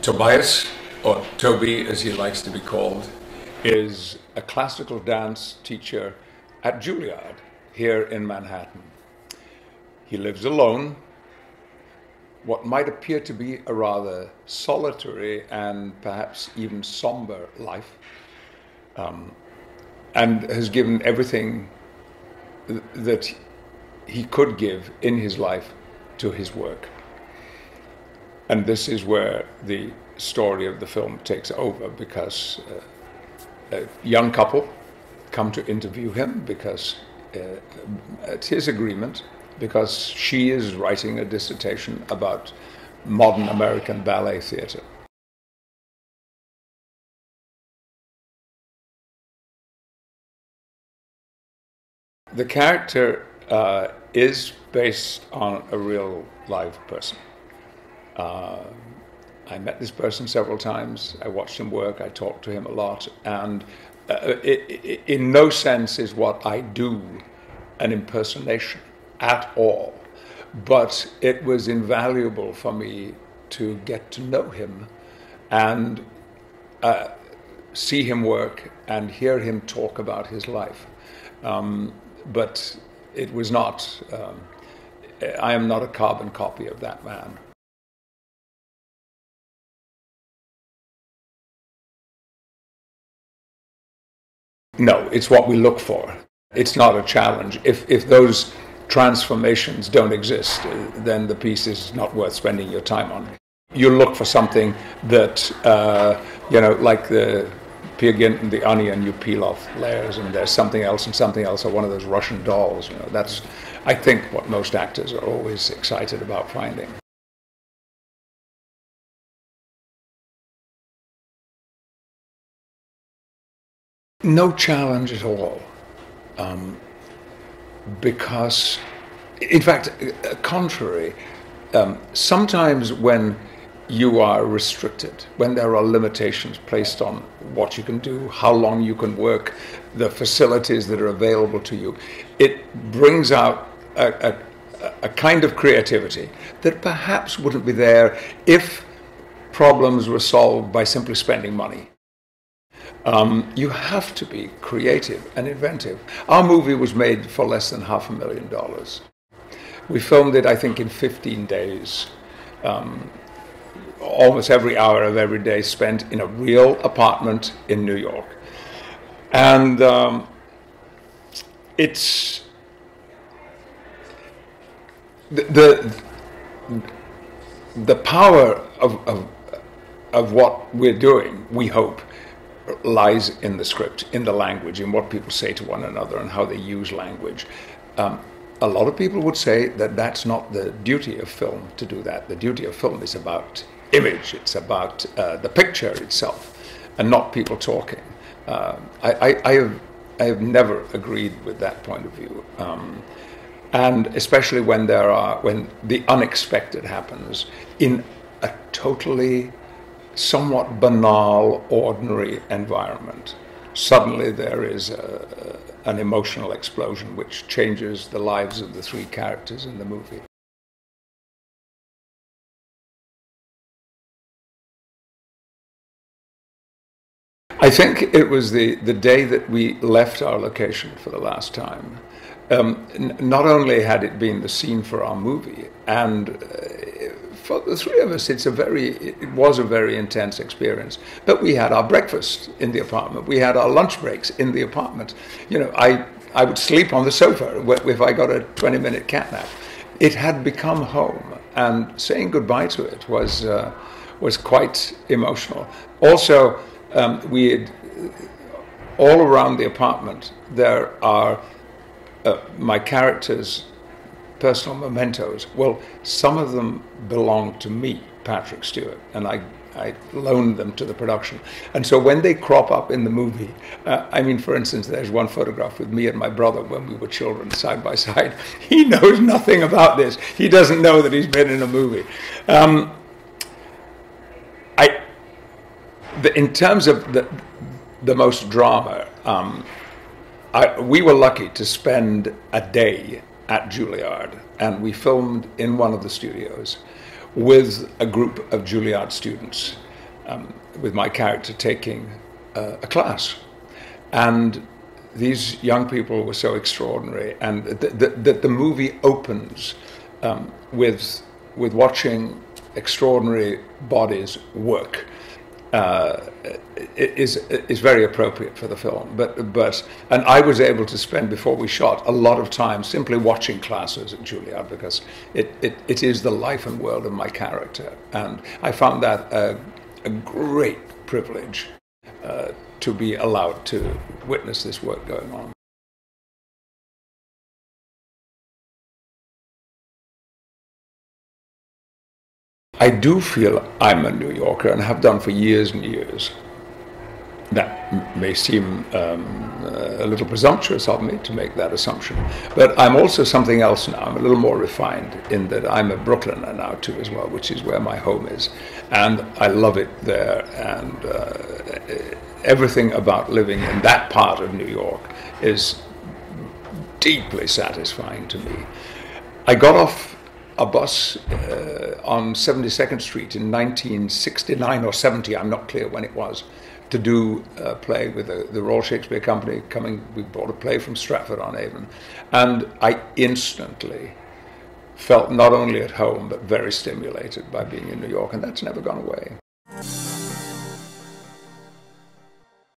Tobias, or Toby as he likes to be called, is a classical dance teacher at Juilliard here in Manhattan. He lives alone, what might appear to be a rather solitary and perhaps even somber life, and has given everything that he could give in his life to his work. And this is where the story of the film takes over, because a young couple come to interview him because at his agreement, because she is writing a dissertation about modern American ballet theater. The character is based on a real live person. I met this person several times. I watched him work. I talked to him a lot. And in no sense is what I do an impersonation at all. But it was invaluable for me to get to know him and see him work and hear him talk about his life. But it was not, I am not a carbon copy of that man. No, it's what we look for. It's not a challenge. If those transformations don't exist, then the piece is not worth spending your time on. You look for something that, like the Peer Gynt and the onion, you peel off layers and there's something else and something else, or one of those Russian dolls. That's, I think, what most actors are always excited about finding. No challenge at all, because, in fact, contrary, sometimes when you are restricted, when there are limitations placed on what you can do, how long you can work, the facilities that are available to you, it brings out a kind of creativity that perhaps wouldn't be there if problems were solved by simply spending money. You have to be creative and inventive. Our movie was made for less than $500,000. We filmed it, I think, in 15 days. Almost every hour of every day spent in a real apartment in New York. And it's the power of what we're doing, we hope, lies in the script, in the language, in what people say to one another and how they use language. A lot of people would say that that's not the duty of film to do that. The duty of film is about image, it's about the picture itself, and not people talking. I have never agreed with that point of view, and especially when when the unexpected happens in a totally somewhat banal, ordinary environment. Suddenly there is an emotional explosion which changes the lives of the three characters in the movie. I think it was the day that we left our location for the last time. Not only had it been the scene for our movie, and for the three of us, it was a very intense experience. But we had our breakfast in the apartment. We had our lunch breaks in the apartment. I would sleep on the sofa if I got a 20-minute cat nap. It had become home, and saying goodbye to it was quite emotional. Also, we had, all around the apartment, there are my characters' personal mementos. Well, some of them belong to me, Patrick Stewart, and I loaned them to the production. And so when they crop up in the movie, for instance, there's one photograph with me and my brother when we were children side by side. He knows nothing about this. He doesn't know that he's been in a movie. In terms of the most drama, we were lucky to spend a day at Juilliard, and we filmed in one of the studios with a group of Juilliard students. with my character taking a class. And these young people were so extraordinary, and that the movie opens with watching extraordinary bodies work. Is very appropriate for the film, but and I was able to spend, before we shot, a lot of time simply watching classes at Juilliard, because it is the life and world of my character, and I found that a great privilege to be allowed to witness this work going on. I do feel I'm a New Yorker, and have done for years and years. That may seem a little presumptuous of me to make that assumption, but I'm also something else now. I'm a little more refined in that I'm a Brooklyner now too, as well, which is where my home is, and I love it there, and everything about living in that part of New York is deeply satisfying to me. I got off a bus on 72nd Street in 1969 or 70, I'm not clear when it was, to do a play with the Royal Shakespeare Company coming. We brought a play from Stratford-on-Avon, and I instantly felt not only at home but very stimulated by being in New York, and that's never gone away.